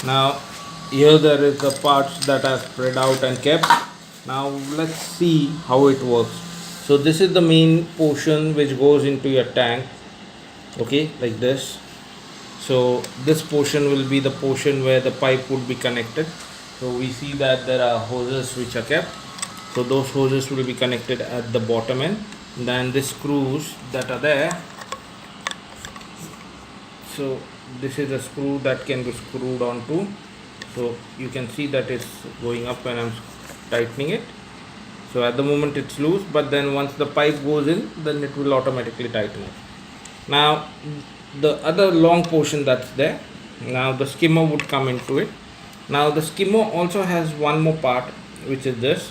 Now here there is the parts that are spread out and kept. Now let's see how it works. So this is the main portion which goes into your tank, okay, like this. So this portion will be the portion where the pipe would be connected. So we see that there are hoses which are kept. So those hoses will be connected at the bottom end. Then the screws that are there. So this is a screw that can be screwed onto. So you can see that it's going up when I'm tightening it. So at the moment it's loose, but then once the pipe goes in, then it will automatically tighten it. Now the other long portion that's there, now the skimmer would come into it. Now the skimmer also has one more part, which is this.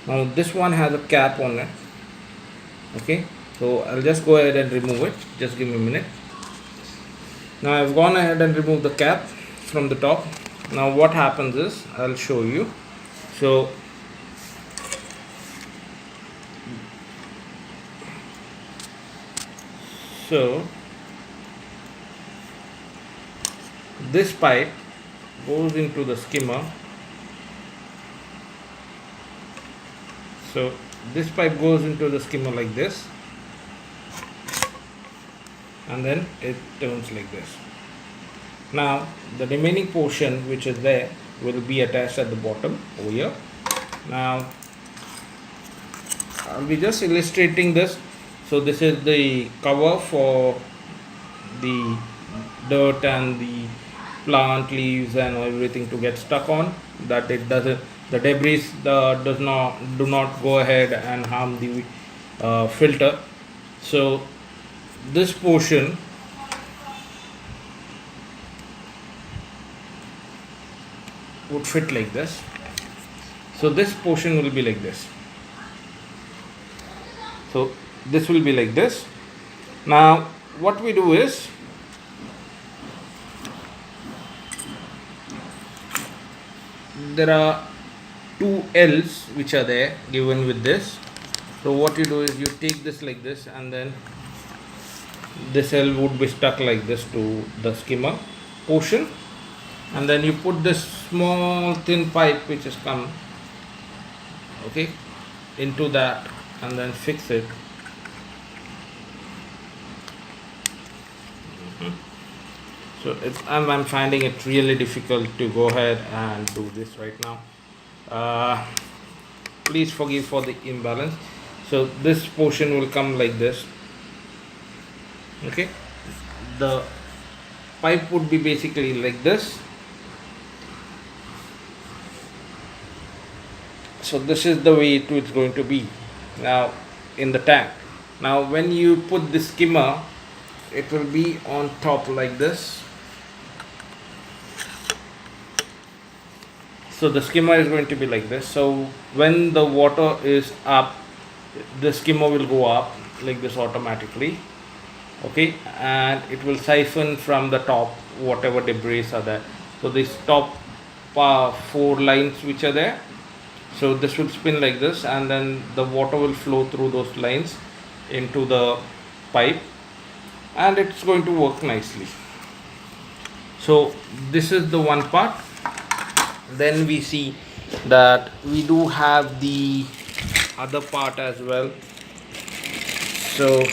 Now this one has a cap on it, okay. So I'll just go ahead and remove it. Just give me a minute. Now I've gone ahead and removed the cap from the top. Now what happens is, I'll show you. So this pipe goes into the skimmer. So this pipe goes into the skimmer like this, and then it turns like this. Now the remaining portion which is there will be attached at the bottom over here. Now I'll be just illustrating this. So this is the cover for the dirt and the plant leaves and everything to get stuck on, that it doesn't, the debris do not go ahead and harm the filter. So this portion would fit like this. So this portion will be like this. So this will be like this. Now what we do is, there are two L's which are there given with this. So what you do is, you take this like this, and then this L would be stuck like this to the skimmer portion, and then you put this small thin pipe which has come, okay, into that, and then fix it. So I'm finding it really difficult to go ahead and do this right now. Please forgive for the imbalance. So this portion will come like this, okay. The pipe would be basically like this. So this is the way it's going to be now in the tank. Now when you put the skimmer, it will be on top like this. So the skimmer is going to be like this. So when the water is up, the skimmer will go up like this automatically, okay, and it will siphon from the top whatever debris are there. So these top 4 lines which are there, so this will spin like this, and then the water will flow through those lines into the pipe, and it's going to work nicely. So this is the one part. Then we see that we do have the other part as well. So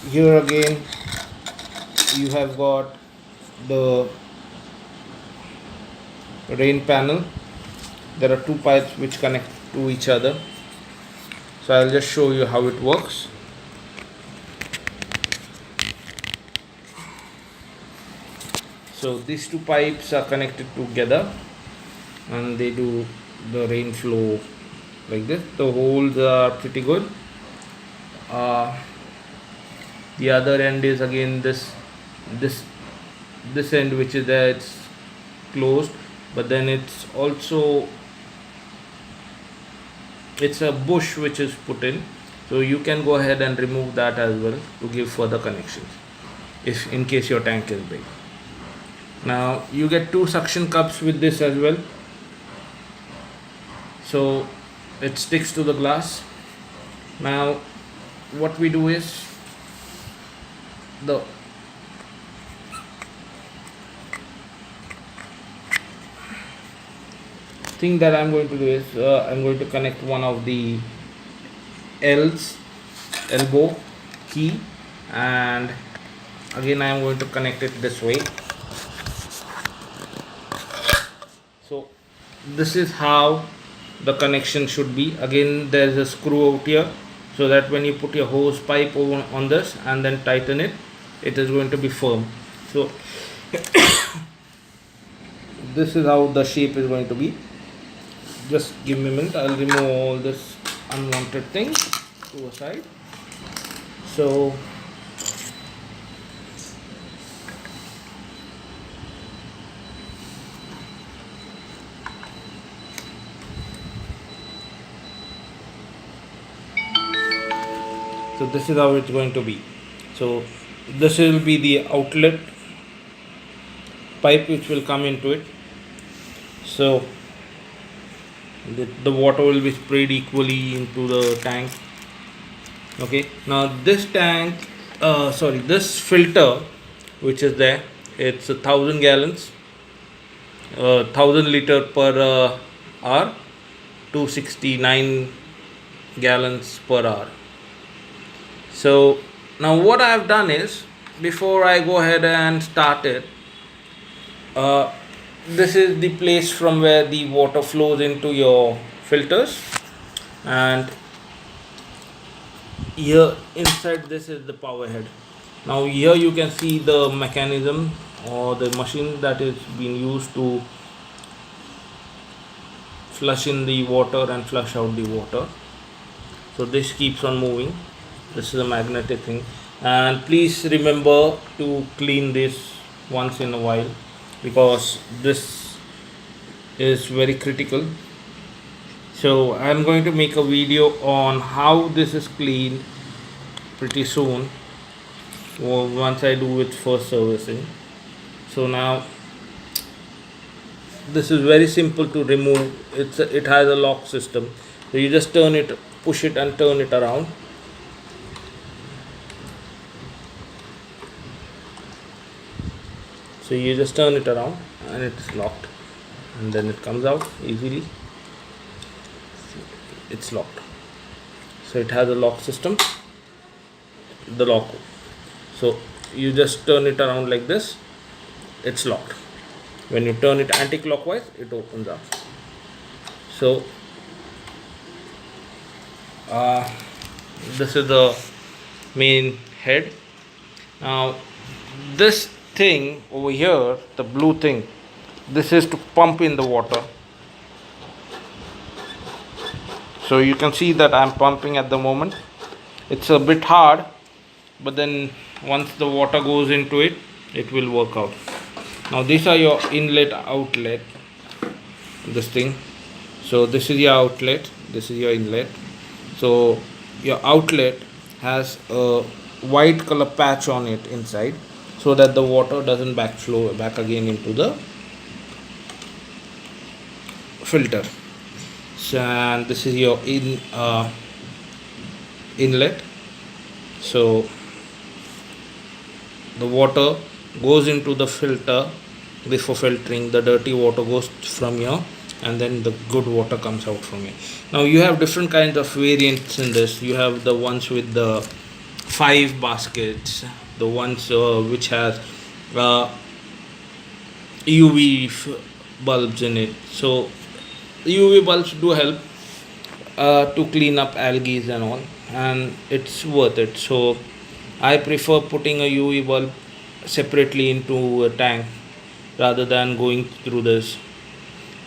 here again you have got the rain panel. There are 2 pipes which connect to each other. So I'll just show you how it works. So these 2 pipes are connected together, and they do the rain flow like this. The holes are pretty good. The other end is again this end which is there, it's closed, but then it's also, it's a bush which is put in, so you can go ahead and remove that as well to give further connections if in case your tank is big. Now you get 2 suction cups with this as well, so it sticks to the glass. Now what we do is, the thing that I'm going to do is I'm going to connect one of the elbow key, and again I'm going to connect it this way. So this is how the connection should be. Again, there is a screw out here, so that when you put your hose pipe over on this and then tighten it, it is going to be firm. So this is how the shape is going to be. Just give me a minute, I'll remove all this unwanted things to a side. So this is how it's going to be. So this will be the outlet pipe which will come into it. So the water will be sprayed equally into the tank. Okay, now this tank this filter which is there, it's 1,000 gallons, 1,000 liter per hour, 269 gallons per hour. So now what I have done is, before I go ahead and start it, this is the place from where the water flows into your filters, and here inside this is the power head. Now here you can see the mechanism or the machine that is being used to flush in the water and flush out the water. So this keeps on moving. This is a magnetic thing, and please remember to clean this once in a while, because this is very critical. So I am going to make a video on how this is cleaned pretty soon, or once I do its first servicing. So now this is very simple to remove. It has a lock system, so you just turn it, push it and turn it around. So you just turn it around and it's locked, and then it comes out easily. It's locked. So it has a lock system, the lock. So you just turn it around like this, it's locked. When you turn it anti-clockwise, it opens up. So this is the main head. Now this thing over here, the blue thing, this is to pump in the water. So you can see that I'm pumping at the moment. It's a bit hard, but then once the water goes into it, it will work out. Now these are your inlet outlet, this thing. So this is your outlet, this is your inlet. So your outlet has a white color patch on it inside, so that the water doesn't backflow back again into the filter. So, and this is your inlet. So the water goes into the filter before filtering. The dirty water goes from here, and then the good water comes out from here. Now you have different kinds of variants in this. You have the ones with the 5 baskets, the ones which has UV bulbs in it. So UV bulbs do help to clean up algae and all, and it's worth it. So I prefer putting a UV bulb separately into a tank rather than going through this,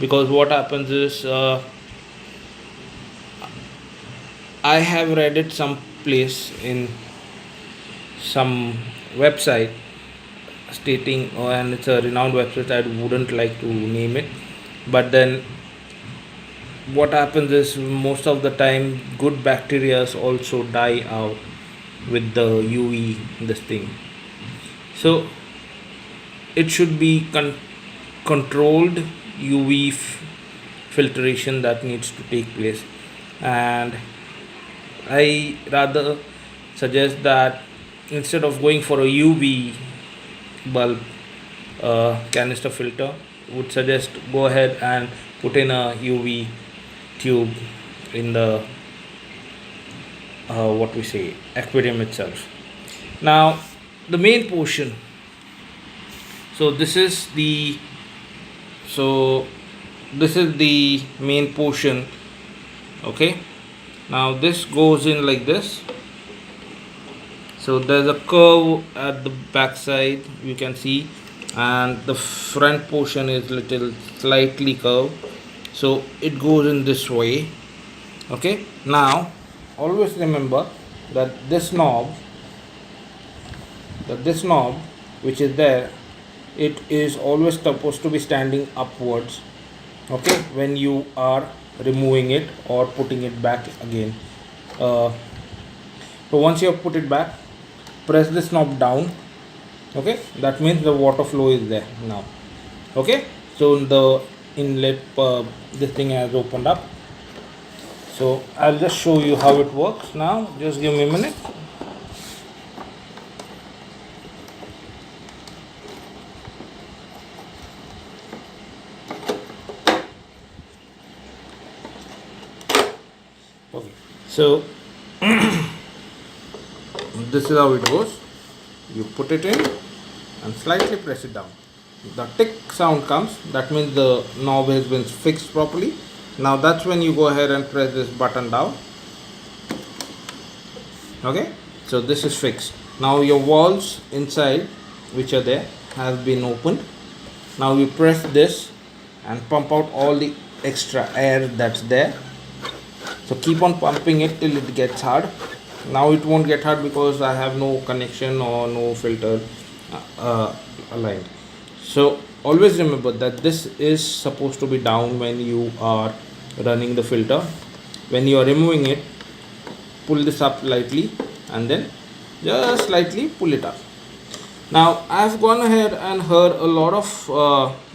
because what happens is I have read it some place in some website stating, and it's a renowned website, I wouldn't like to name it, but then what happens is most of the time good bacteria also die out with the UV this thing. So it should be controlled UV filtration that needs to take place, and I rather suggest that instead of going for a UV bulb canister filter, would suggest go ahead and put in a UV tube in the what we say aquarium itself. Now the main portion. So this is the main portion. Okay, now this goes in like this. So there's a curve at the back side, you can see, and the front portion is little slightly curved, so it goes in this way. Okay, now always remember that this knob which is there, it is always supposed to be standing upwards, okay, when you are removing it or putting it back again. So once you have put it back, press this knob down. Okay, that means the water flow is there now. Okay, so the inlet this thing has opened up. So I'll just show you how it works now. Just give me a minute. Okay, so this is how it goes. You put it in and slightly press it down. The tick sound comes, that means the knob has been fixed properly. Now that's when you go ahead and press this button down. Okay, so this is fixed. Now your valves inside which are there have been opened. Now you press this and pump out all the extra air that's there. So keep on pumping it till it gets hard. Now it won't get hard because I have no connection or no filter aligned. So always remember that this is supposed to be down when you are running the filter. When you are removing it, pull this up lightly and then just slightly pull it up. Now I have gone ahead and heard a lot of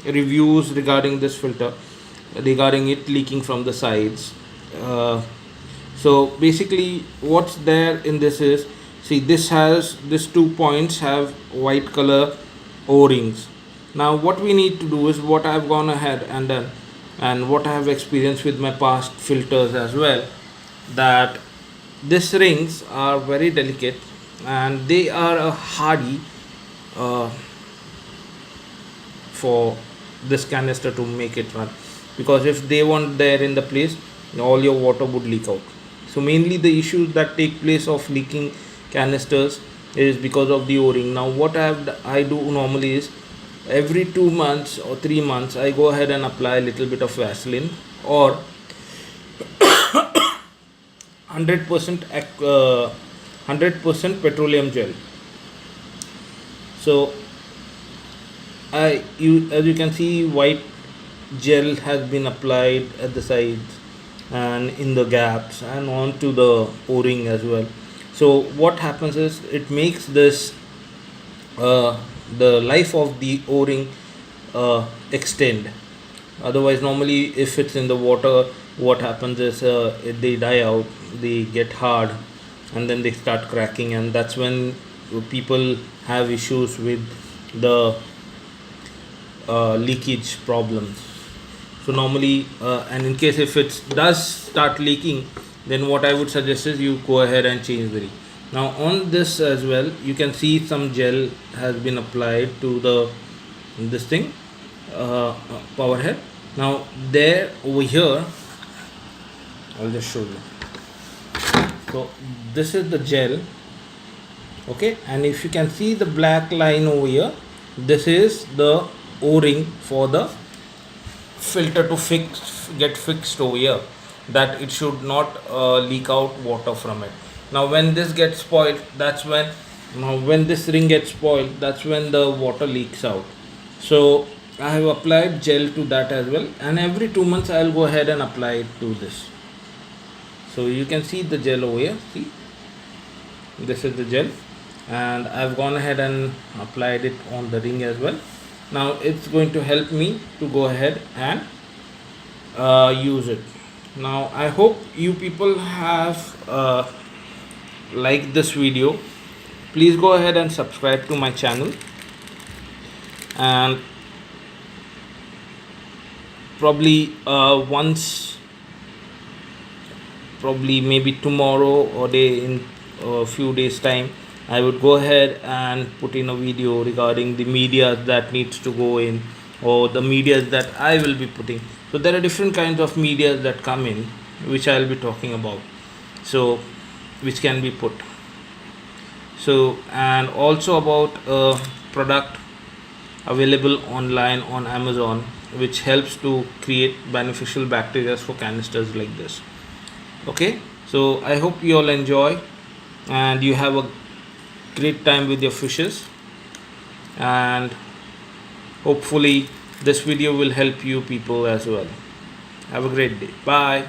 reviews regarding this filter, regarding it leaking from the sides. So basically what's there in this is, see, this 2 points have white color O-rings. Now what we need to do is what I have gone ahead and done, and what I have experienced with my past filters as well, that these rings are very delicate and they are a hardy for this canister to make it run, because if they weren't there in the place, all your water would leak out. So mainly the issues that take place of leaking canisters is because of the O-ring. Now what I do normally is every 2 months or 3 months I go ahead and apply a little bit of Vaseline or 100% petroleum gel. So as you can see, white gel has been applied at the sides and in the gaps and onto the O-ring as well. So what happens is it makes this the life of the O-ring extend. Otherwise, normally if it's in the water, what happens is they die out, they get hard, and then they start cracking, and that's when people have issues with the leakage problems. So normally and in case if it does start leaking, then what I would suggest is you go ahead and change the ring. Now on this as well, you can see some gel has been applied to this thing, power head. Now there over here, I'll just show you. So this is the gel, okay, and if you can see the black line over here, this is the O-ring for the filter to get fixed over here, that it should not leak out water from it. Now when this gets spoiled, that's when this ring gets spoiled, that's when the water leaks out. So I have applied gel to that as well, and every 2 months I'll go ahead and apply it to this. So you can see the gel over here, see, this is the gel, and I've gone ahead and applied it on the ring as well. Now it's going to help me to go ahead and use it. Now I hope you people have liked this video. Please go ahead and subscribe to my channel, and probably once, probably maybe tomorrow or day in a few days time, I would go ahead and put in a video regarding the media that needs to go in, or the media that I will be putting. So there are different kinds of media that come in, which I will be talking about, so which can be put. So, and also about a product available online on Amazon, which helps to create beneficial bacteria for canisters like this. Okay, so I hope you all enjoy and you have a great time with your fishes, and hopefully this video will help you people as well. Have a great day. Bye.